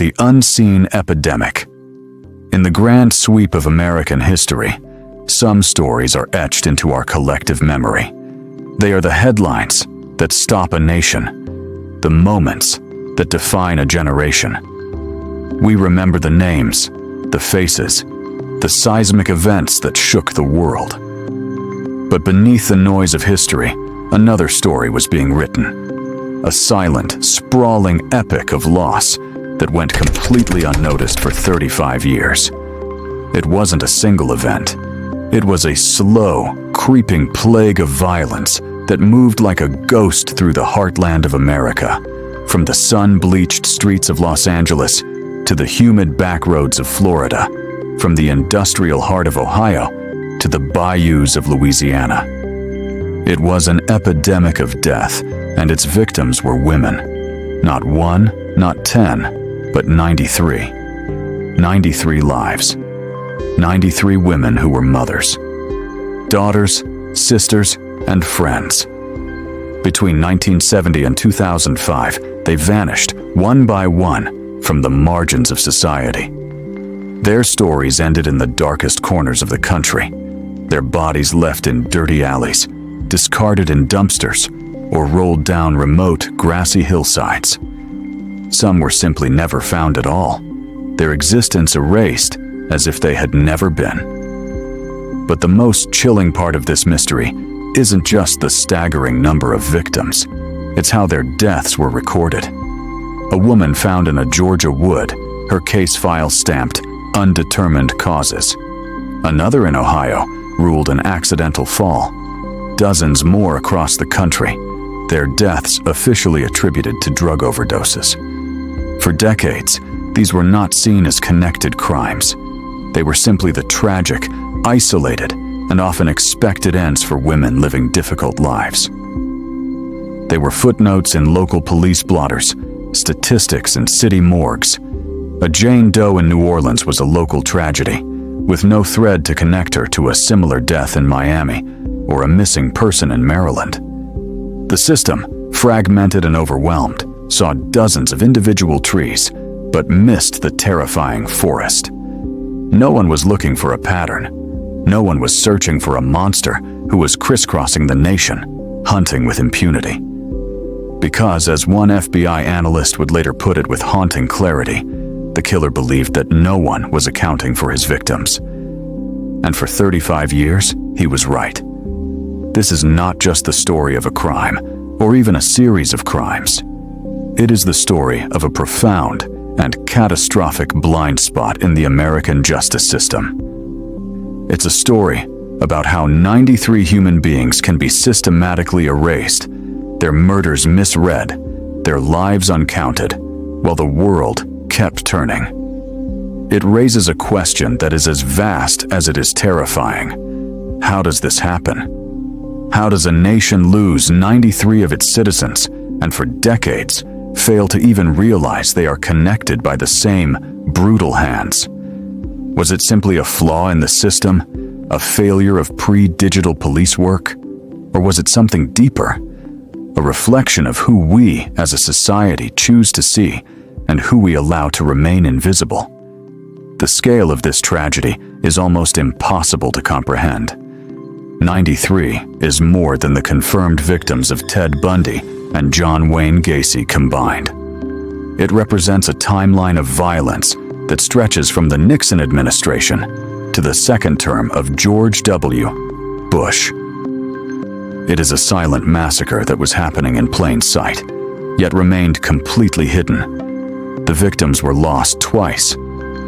The unseen epidemic. In the grand sweep of American history, some stories are etched into our collective memory. They are the headlines that stop a nation, the moments that define a generation. We remember the names, the faces, the seismic events that shook the world. But beneath the noise of history, another story was being written. A silent, sprawling epic of loss that went completely unnoticed for 35 years. It wasn't a single event. It was a slow, creeping plague of violence that moved like a ghost through the heartland of America, from the sun-bleached streets of Los Angeles to the humid backroads of Florida, from the industrial heart of Ohio to the bayous of Louisiana. It was an epidemic of death, and its victims were women. Not one, not 10, but 93. 93 lives. 93 women who were mothers, daughters, sisters, and friends. Between 1970 and 2005, they vanished, one by one, from the margins of society. Their stories ended in the darkest corners of the country, their bodies left in dirty alleys, discarded in dumpsters, or rolled down remote, grassy hillsides. Some were simply never found at all, their existence erased as if they had never been. But the most chilling part of this mystery isn't just the staggering number of victims, it's how their deaths were recorded. A woman found in a Georgia wood, her case file stamped undetermined causes. Another in Ohio ruled an accidental fall. Dozens more across the country, their deaths officially attributed to drug overdoses. For decades, these were not seen as connected crimes. They were simply the tragic, isolated, and often expected ends for women living difficult lives. They were footnotes in local police blotters, statistics in city morgues. A Jane Doe in New Orleans was a local tragedy, with no thread to connect her to a similar death in Miami or a missing person in Maryland. The system, fragmented and overwhelmed, saw dozens of individual trees, but missed the terrifying forest. No one was looking for a pattern. No one was searching for a monster who was crisscrossing the nation, hunting with impunity. Because, as one FBI analyst would later put it with haunting clarity, the killer believed that no one was accounting for his victims. And for 35 years, he was right. This is not just the story of a crime, or even a series of crimes. It is the story of a profound and catastrophic blind spot in the American justice system. It's a story about how 93 human beings can be systematically erased, their murders misread, their lives uncounted, while the world kept turning. It raises a question that is as vast as it is terrifying. How does this happen? How does a nation lose 93 of its citizens and for decades fail to even realize they are connected by the same brutal hands? Was it simply a flaw in the system, a failure of pre-digital police work? Or was it something deeper, a reflection of who we as a society choose to see and who we allow to remain invisible? The scale of this tragedy is almost impossible to comprehend. 93 is more than the confirmed victims of Ted Bundy and John Wayne Gacy combined. It represents a timeline of violence that stretches from the Nixon administration to the second term of George W. Bush. It is a silent massacre that was happening in plain sight, yet remained completely hidden. The victims were lost twice,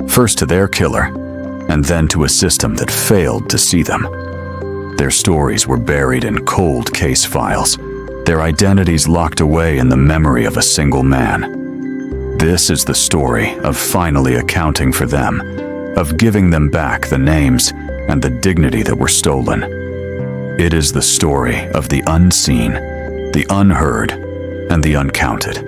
first to their killer, and then to a system that failed to see them. Their stories were buried in cold case files, their identities locked away in the memory of a single man. This is the story of finally accounting for them, of giving them back the names and the dignity that were stolen. It is the story of the unseen, the unheard, and the uncounted.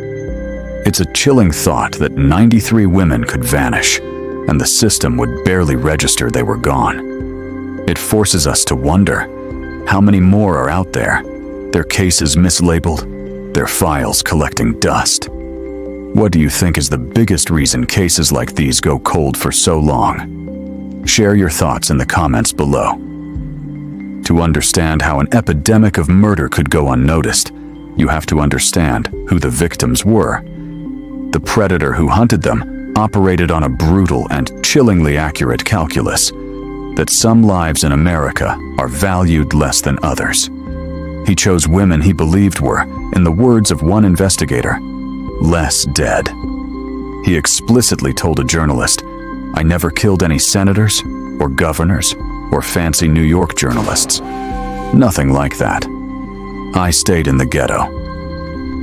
It's a chilling thought that 93 women could vanish, and the system would barely register they were gone. It forces us to wonder, how many more are out there, their cases mislabeled, their files collecting dust? What do you think is the biggest reason cases like these go cold for so long? Share your thoughts in the comments below. To understand how an epidemic of murder could go unnoticed, you have to understand who the victims were. The predator who hunted them operated on a brutal and chillingly accurate calculus that some lives in America are valued less than others. He chose women he believed were, in the words of one investigator, less dead. He explicitly told a journalist, "I never killed any senators, or governors, or fancy New York journalists. Nothing like that. I stayed in the ghetto."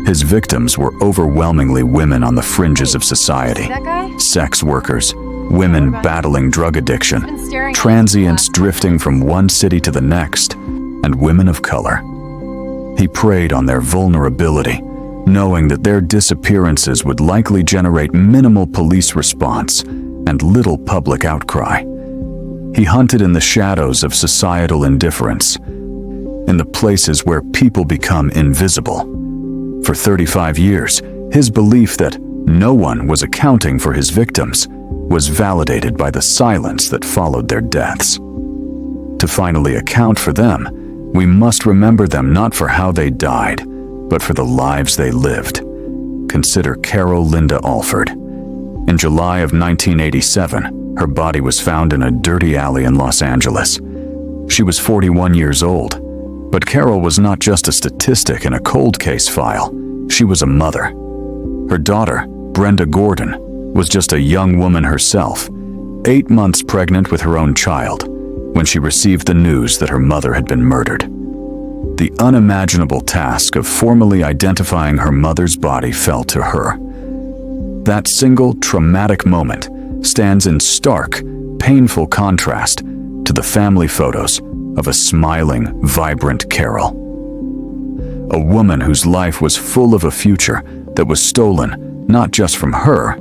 His victims were overwhelmingly women on the fringes of society. Sex workers, women battling drug addiction, transients drifting from one city to the next, and women of color. He preyed on their vulnerability, knowing that their disappearances would likely generate minimal police response and little public outcry. He hunted in the shadows of societal indifference, in the places where people become invisible. For 35 years, his belief that no one was accounting for his victims was validated by the silence that followed their deaths. To finally account for them, we must remember them not for how they died, but for the lives they lived. Consider Carol Linda Alford. In July of 1987, her body was found in a dirty alley in Los Angeles. She was 41 years old, but Carol was not just a statistic in a cold case file. She was a mother. Her daughter, Brenda Gordon, was just a young woman herself, 8 months pregnant with her own child, when she received the news that her mother had been murdered. The unimaginable task of formally identifying her mother's body fell to her. That single traumatic moment stands in stark, painful contrast to the family photos of a smiling, vibrant Carol. A woman whose life was full of a future that was stolen not just from her,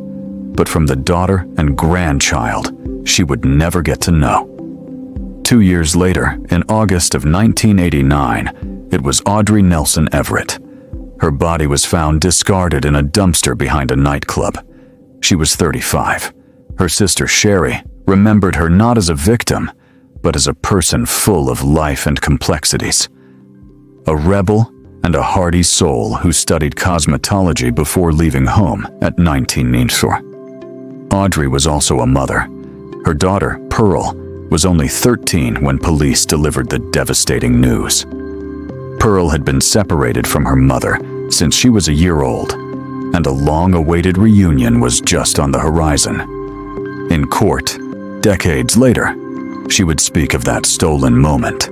but from the daughter and grandchild she would never get to know. 2 years later, in August of 1989, it was Audrey Nelson Everett. Her body was found discarded in a dumpster behind a nightclub. She was 35. Her sister Sherry remembered her not as a victim, but as a person full of life and complexities. A rebel and a hardy soul who studied cosmetology before leaving home at 19 years old. Audrey was also a mother. Her daughter, Pearl, was only 13 when police delivered the devastating news. Pearl had been separated from her mother since she was a year old, and a long-awaited reunion was just on the horizon. In court, decades later, she would speak of that stolen moment,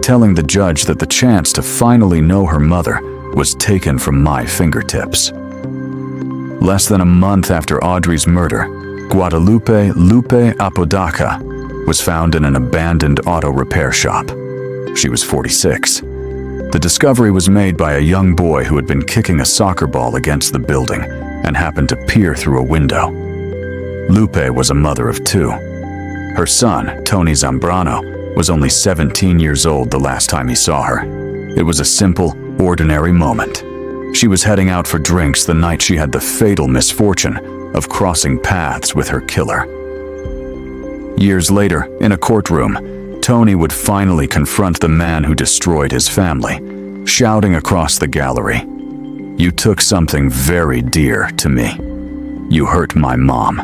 telling the judge that the chance to finally know her mother was taken from my fingertips. Less than a month after Audrey's murder, Guadalupe Lupe Apodaca was found in an abandoned auto repair shop. She was 46. The discovery was made by a young boy who had been kicking a soccer ball against the building and happened to peer through a window. Lupe was a mother of 2. Her son, Tony Zambrano, was only 17 years old the last time he saw her. It was a simple, ordinary moment. She was heading out for drinks the night she had the fatal misfortune of crossing paths with her killer. Years later, in a courtroom, Tony would finally confront the man who destroyed his family, shouting across the gallery, "You took something very dear to me. You hurt my mom."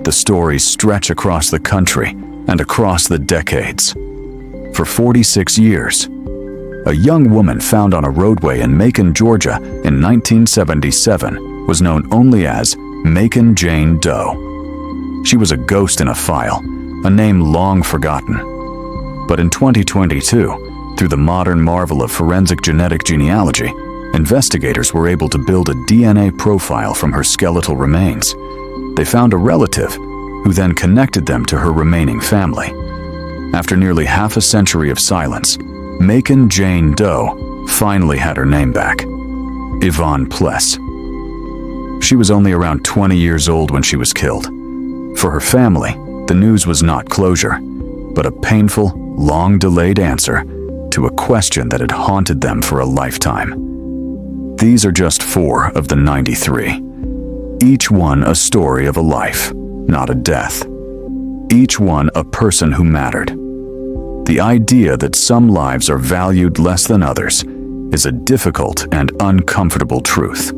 The stories stretch across the country and across the decades. For 46 years, a young woman found on a roadway in Macon, Georgia in 1977 was known only as Macon Jane Doe. She was a ghost in a file, a name long forgotten. But in 2022, through the modern marvel of forensic genetic genealogy, investigators were able to build a DNA profile from her skeletal remains. They found a relative who then connected them to her remaining family. After nearly half a century of silence, Macon Jane Doe finally had her name back, Yvonne Pless. She was only around 20 years old when she was killed. For her family, the news was not closure, but a painful, long-delayed answer to a question that had haunted them for a lifetime. These are just 4 of the 93. Each one a story of a life, not a death. Each one a person who mattered. The idea that some lives are valued less than others is a difficult and uncomfortable truth.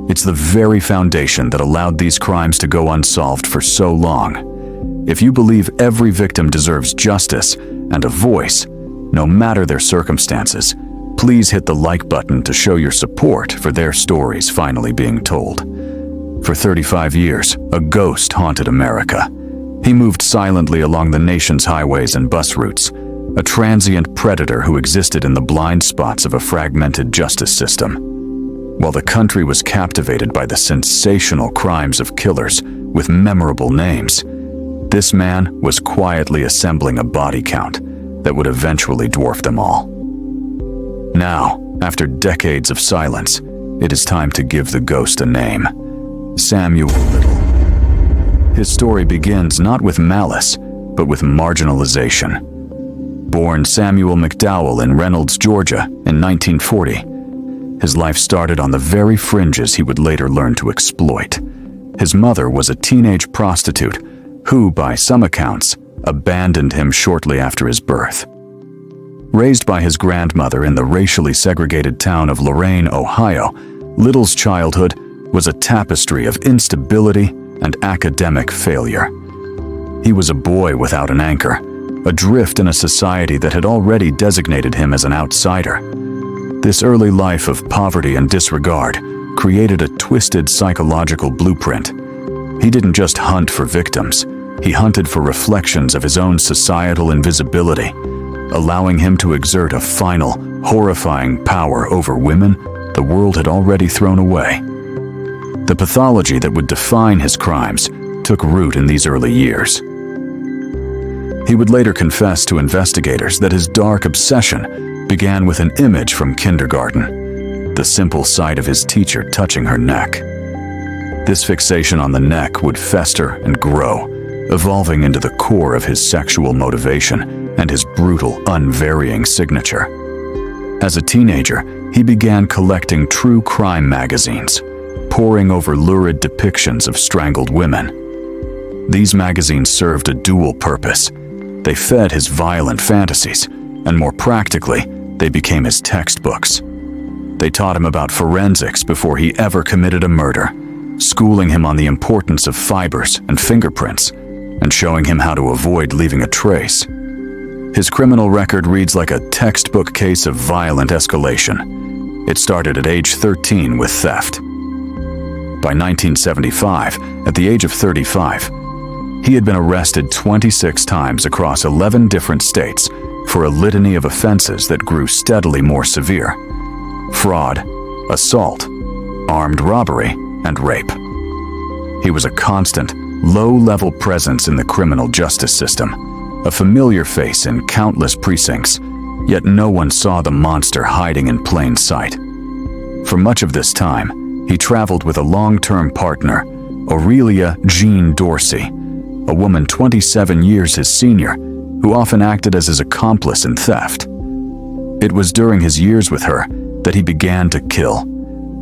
It's the very foundation that allowed these crimes to go unsolved for so long. If you believe every victim deserves justice and a voice, no matter their circumstances, please hit the like button to show your support for their stories finally being told. For 35 years, a ghost haunted America. He moved silently along the nation's highways and bus routes, a transient predator who existed in the blind spots of a fragmented justice system. While the country was captivated by the sensational crimes of killers with memorable names, this man was quietly assembling a body count that would eventually dwarf them all. Now, after decades of silence, it is time to give the ghost a name: Samuel Little. His story begins not with malice, but with marginalization. Born Samuel McDowell in Reynolds, Georgia, in 1940, his life started on the very fringes he would later learn to exploit. His mother was a teenage prostitute who, by some accounts, abandoned him shortly after his birth. Raised by his grandmother in the racially segregated town of Lorain, Ohio, Little's childhood was a tapestry of instability and academic failure. He was a boy without an anchor, adrift in a society that had already designated him as an outsider. This early life of poverty and disregard created a twisted psychological blueprint. He didn't just hunt for victims, he hunted for reflections of his own societal invisibility, allowing him to exert a final, horrifying power over women the world had already thrown away. The pathology that would define his crimes took root in these early years. He would later confess to investigators that his dark obsession began with an image from kindergarten, the simple sight of his teacher touching her neck. This fixation on the neck would fester and grow, evolving into the core of his sexual motivation and his brutal, unvarying signature. As a teenager, he began collecting true crime magazines, poring over lurid depictions of strangled women. These magazines served a dual purpose. They fed his violent fantasies, and more practically, they became his textbooks. They taught him about forensics before he ever committed a murder, schooling him on the importance of fibers and fingerprints, and showing him how to avoid leaving a trace. His criminal record reads like a textbook case of violent escalation. It started at age 13 with theft. By 1975, at the age of 35, he had been arrested 26 times across 11 different states for a litany of offenses that grew steadily more severe: fraud, assault, armed robbery, and rape. He was a constant, low-level presence in the criminal justice system, a familiar face in countless precincts, yet no one saw the monster hiding in plain sight. For much of this time, he traveled with a long-term partner, Aurelia Jean Dorsey, a woman 27 years his senior, who often acted as his accomplice in theft. It was during his years with her that he began to kill,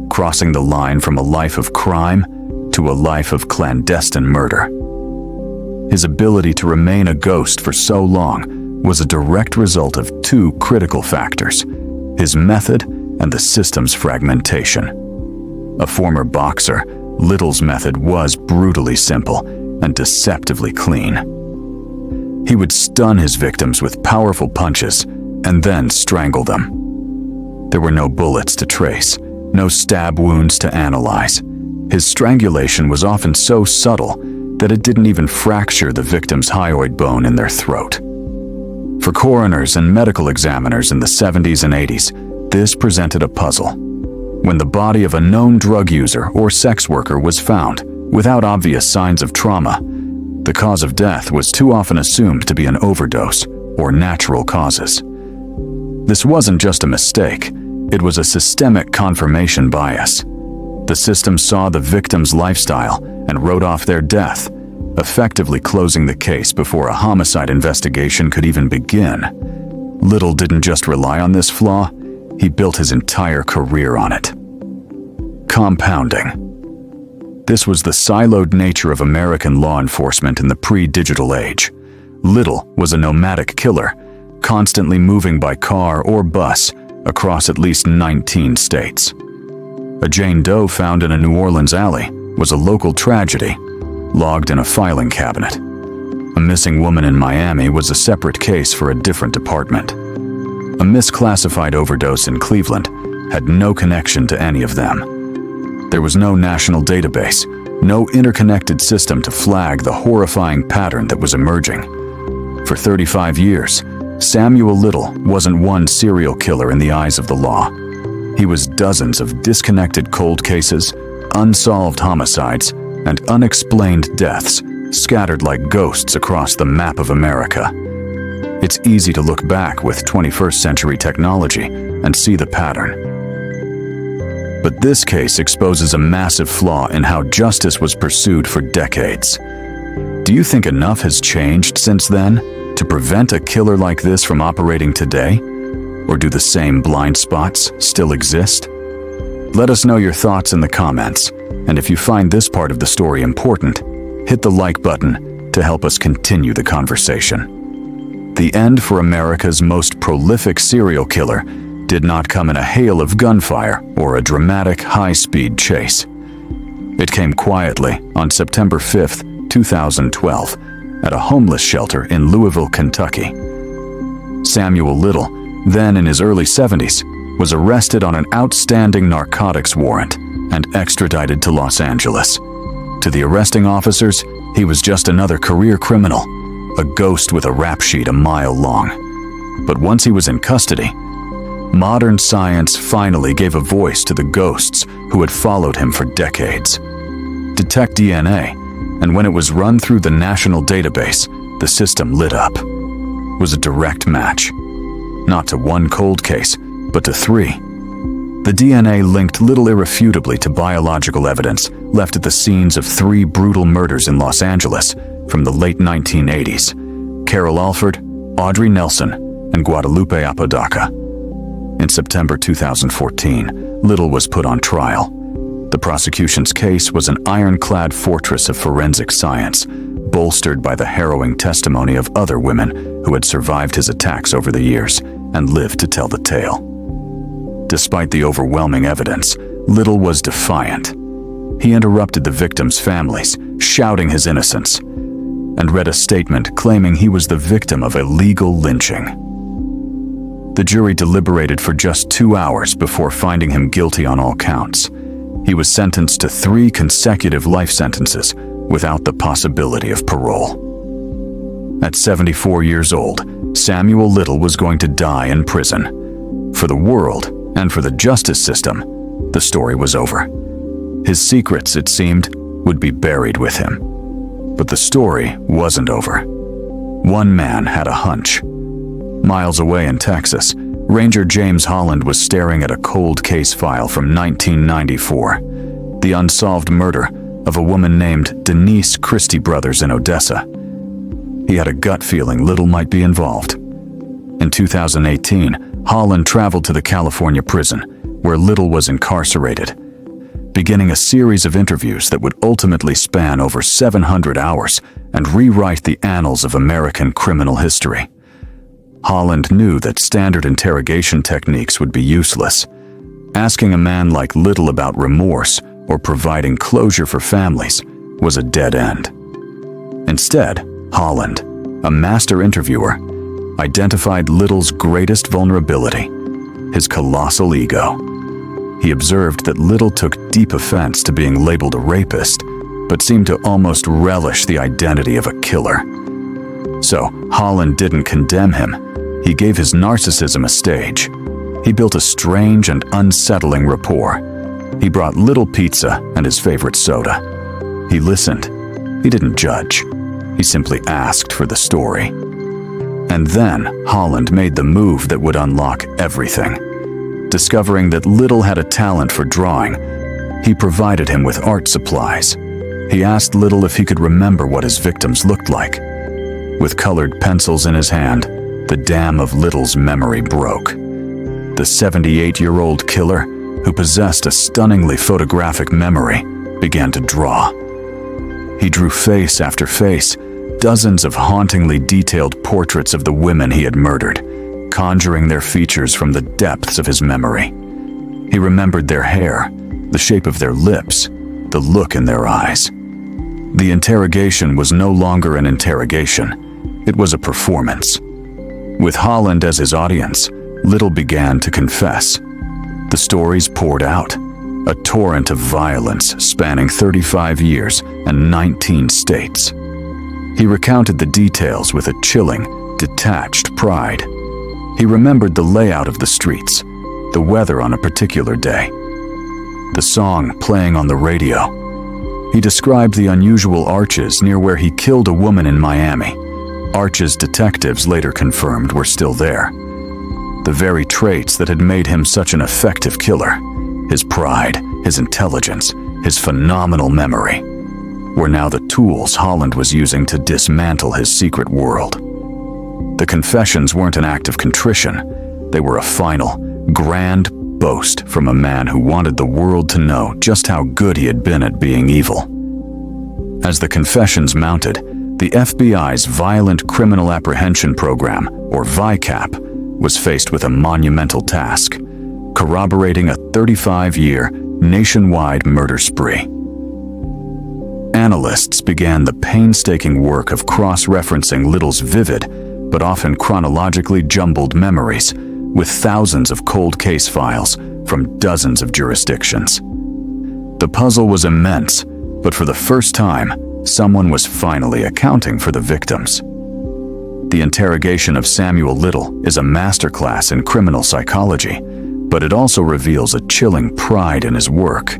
crossing the line from a life of crime to a life of clandestine murder. His ability to remain a ghost for so long was a direct result of 2 critical factors: his method and the system's fragmentation. A former boxer, Little's method was brutally simple and deceptively clean. He would stun his victims with powerful punches and then strangle them. There were no bullets to trace, no stab wounds to analyze. His strangulation was often so subtle that it didn't even fracture the victim's hyoid bone in their throat. For coroners and medical examiners in the 70s and 80s, this presented a puzzle. When the body of a known drug user or sex worker was found, without obvious signs of trauma, the cause of death was too often assumed to be an overdose or natural causes. This wasn't just a mistake, it was a systemic confirmation bias. The system saw the victim's lifestyle and wrote off their death, effectively closing the case before a homicide investigation could even begin. Little didn't just rely on this flaw, he built his entire career on it. Compounding. This was the siloed nature of American law enforcement in the pre-digital age. Little was a nomadic killer, constantly moving by car or bus across at least 19 states. A Jane Doe found in a New Orleans alley was a local tragedy, logged in a filing cabinet. A missing woman in Miami was a separate case for a different department. A misclassified overdose in Cleveland had no connection to any of them. There was no national database, no interconnected system to flag the horrifying pattern that was emerging. For 35 years, Samuel Little wasn't one serial killer in the eyes of the law. He was dozens of disconnected cold cases, unsolved homicides, and unexplained deaths scattered like ghosts across the map of America. It's easy to look back with 21st century technology and see the pattern. But this case exposes a massive flaw in how justice was pursued for decades. Do you think enough has changed since then to prevent a killer like this from operating today? Or do the same blind spots still exist? Let us know your thoughts in the comments, and if you find this part of the story important, hit the like button to help us continue the conversation. The end for America's most prolific serial killer did not come in a hail of gunfire or a dramatic high-speed chase. It came quietly on September 5, 2012, at a homeless shelter in Louisville, Kentucky. Samuel Little, then in his early 70s, was arrested on an outstanding narcotics warrant and extradited to Los Angeles. To the arresting officers, he was just another career criminal, a ghost with a rap sheet a mile long. But once he was in custody, modern science finally gave a voice to the ghosts who had followed him for decades. Detect DNA, and when it was run through the national database, the system lit up. It was a direct match. Not to one cold case, but to 3. The DNA linked Little irrefutably to biological evidence left at the scenes of 3 brutal murders in Los Angeles from the late 1980s: Carol Alford, Audrey Nelson, and Guadalupe Apodaca. In September 2014, Little was put on trial. The prosecution's case was an ironclad fortress of forensic science, bolstered by the harrowing testimony of other women who had survived his attacks over the years and lived to tell the tale. Despite the overwhelming evidence, Little was defiant. He interrupted the victims' families, shouting his innocence, and read a statement claiming he was the victim of illegal lynching. The jury deliberated for just 2 hours before finding him guilty on all counts. He was sentenced to 3 consecutive life sentences without the possibility of parole. At 74 years old, Samuel Little was going to die in prison. For the world and for the justice system, the story was over. His secrets, it seemed, would be buried with him. But the story wasn't over. One man had a hunch. Miles away in Texas, Ranger James Holland was staring at a cold case file from 1994, the unsolved murder of a woman named Denise Christie Brothers in Odessa. He had a gut feeling Little might be involved. In 2018, Holland traveled to the California prison, where Little was incarcerated, beginning a series of interviews that would ultimately span over 700 hours and rewrite the annals of American criminal history. Holland knew that standard interrogation techniques would be useless. Asking a man like Little about remorse or providing closure for families was a dead end. Instead, Holland, a master interviewer, identified Little's greatest vulnerability: his colossal ego. He observed that Little took deep offense to being labeled a rapist, but seemed to almost relish the identity of a killer. So, Holland didn't condemn him. He gave his narcissism a stage. He built a strange and unsettling rapport. He brought Little pizza and his favorite soda. He listened. He didn't judge. He simply asked for the story. And then Holland made the move that would unlock everything. Discovering that Little had a talent for drawing, he provided him with art supplies. He asked Little if he could remember what his victims looked like. With colored pencils in his hand, the dam of Little's memory broke. The 78-year-old killer, who possessed a stunningly photographic memory, began to draw. He drew face after face, dozens of hauntingly detailed portraits of the women he had murdered, conjuring their features from the depths of his memory. He remembered their hair, the shape of their lips, the look in their eyes. The interrogation was no longer an interrogation. It was a performance. With Holland as his audience, Little began to confess. The stories poured out, a torrent of violence spanning 35 years and 19 states. He recounted the details with a chilling, detached pride. He remembered the layout of the streets, the weather on a particular day, the song playing on the radio. He described the unusual arches near where he killed a woman in Miami, arches detectives later confirmed were still there. The very traits that had made him such an effective killer, his pride, his intelligence, his phenomenal memory, were now the tools Holland was using to dismantle his secret world. The confessions weren't an act of contrition. They were a final, grand boast from a man who wanted the world to know just how good he had been at being evil. As the confessions mounted, the FBI's Violent Criminal Apprehension Program, or VICAP, was faced with a monumental task, corroborating a 35-year, nationwide murder spree. Analysts began the painstaking work of cross-referencing Little's vivid, but often chronologically jumbled memories with thousands of cold case files from dozens of jurisdictions. The puzzle was immense, but for the first time, someone was finally accounting for the victims. The interrogation of Samuel Little is a masterclass in criminal psychology, but it also reveals a chilling pride in his work.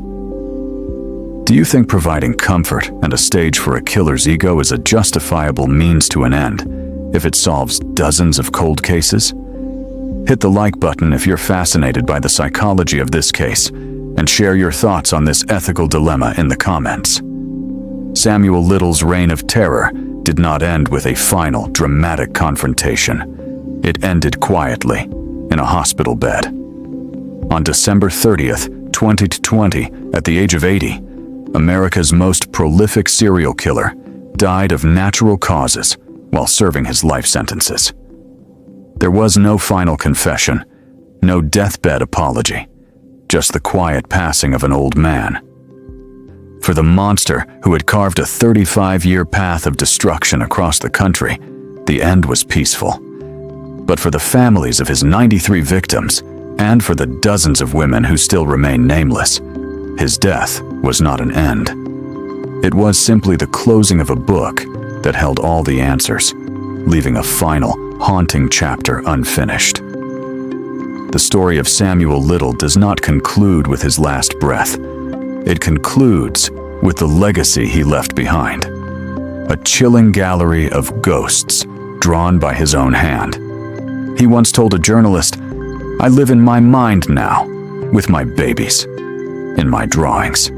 Do you think providing comfort and a stage for a killer's ego is a justifiable means to an end if it solves dozens of cold cases? Hit the like button if you're fascinated by the psychology of this case, and share your thoughts on this ethical dilemma in the comments. Samuel Little's reign of terror did not end with a final, dramatic confrontation. It ended quietly, in a hospital bed. On December 30th, 2020, at the age of 80, America's most prolific serial killer died of natural causes while serving his life sentences. There was no final confession, no deathbed apology, just the quiet passing of an old man. For the monster who had carved a 35-year path of destruction across the country, the end was peaceful. But for the families of his 93 victims, and for the dozens of women who still remain nameless, his death was not an end. It was simply the closing of a book that held all the answers, leaving a final, haunting chapter unfinished. The story of Samuel Little does not conclude with his last breath. It concludes with the legacy he left behind. A chilling gallery of ghosts drawn by his own hand. He once told a journalist, "I live in my mind now, with my babies, in my drawings."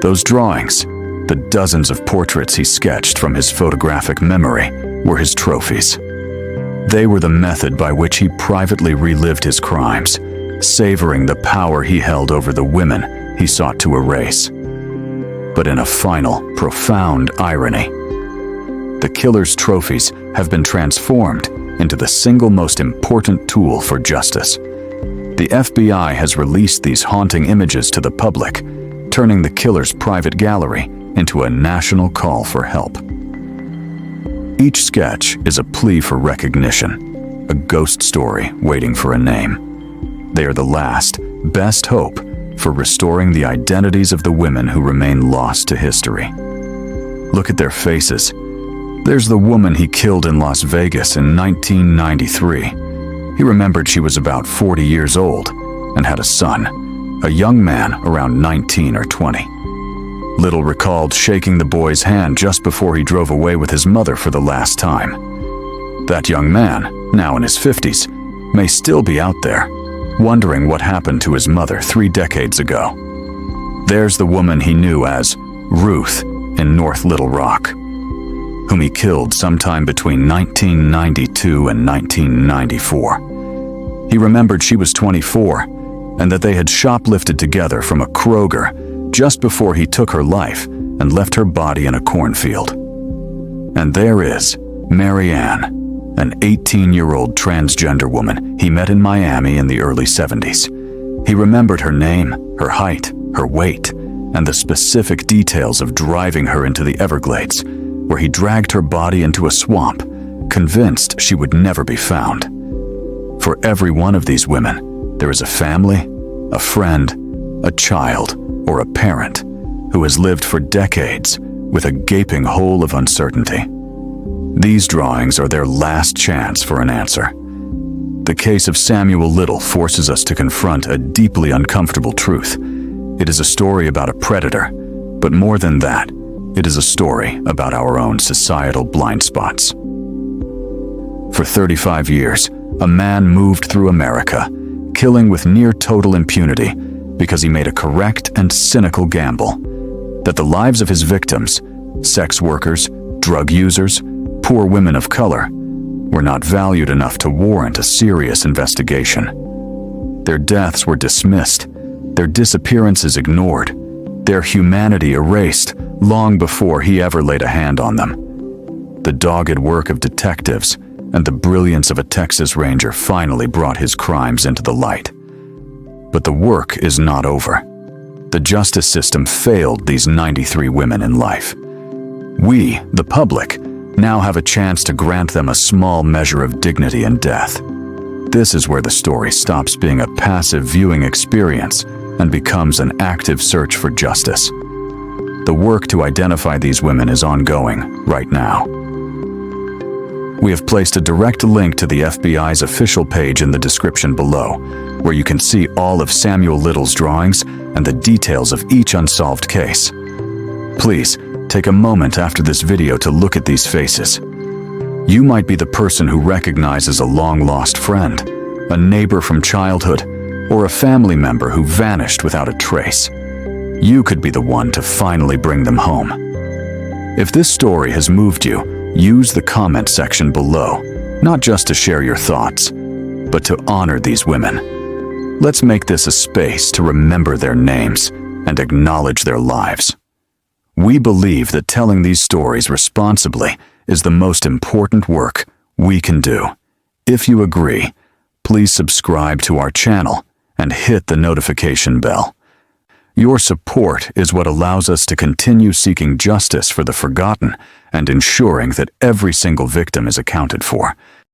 Those drawings, the dozens of portraits he sketched from his photographic memory, were his trophies. They were the method by which he privately relived his crimes, savoring the power he held over the women he sought to erase. But in a final, profound irony, the killer's trophies have been transformed into the single most important tool for justice. The FBI has released these haunting images to the public, turning the killer's private gallery into a national call for help. Each sketch is a plea for recognition, a ghost story waiting for a name. They are the last, best hope for restoring the identities of the women who remain lost to history. Look at their faces. There's the woman he killed in Las Vegas in 1993. He remembered she was about 40 years old and had a son, a young man around 19 or 20. Little recalled shaking the boy's hand just before he drove away with his mother for the last time. That young man, now in his 50s, may still be out there, wondering what happened to his mother 3 decades ago. There's the woman he knew as Ruth in North Little Rock, whom he killed sometime between 1992 and 1994. He remembered she was 24 and that they had shoplifted together from a Kroger just before he took her life and left her body in a cornfield. And there is Mary Ann, an 18-year-old transgender woman he met in Miami in the early 70s. He remembered her name, her height, her weight, and the specific details of driving her into the Everglades, where he dragged her body into a swamp, convinced she would never be found. For every one of these women, there is a family, a friend, a child, or a parent who has lived for decades with a gaping hole of uncertainty. These drawings are their last chance for an answer. The case of Samuel Little forces us to confront a deeply uncomfortable truth. It is a story about a predator, but more than that, it is a story about our own societal blind spots. For 35 years, a man moved through America, killing with near total impunity because he made a correct and cynical gamble that the lives of his victims, sex workers, drug users, poor women of color, were not valued enough to warrant a serious investigation. Their deaths were dismissed, their disappearances ignored, their humanity erased long before he ever laid a hand on them. The dogged work of detectives and the brilliance of a Texas Ranger finally brought his crimes into the light. But the work is not over. The justice system failed these 93 women in life. We, the public, now have a chance to grant them a small measure of dignity in death. This is where the story stops being a passive viewing experience and becomes an active search for justice. The work to identify these women is ongoing right now. We have placed a direct link to the FBI's official page in the description below, where you can see all of Samuel Little's drawings and the details of each unsolved case. Please, take a moment after this video to look at these faces. You might be the person who recognizes a long-lost friend, a neighbor from childhood, or a family member who vanished without a trace. You could be the one to finally bring them home. If this story has moved you, use the comment section below, not just to share your thoughts, but to honor these women. Let's make this a space to remember their names and acknowledge their lives. We believe that telling these stories responsibly is the most important work we can do. If you agree, please subscribe to our channel and hit the notification bell. Your support is what allows us to continue seeking justice for the forgotten and ensuring that every single victim is accounted for.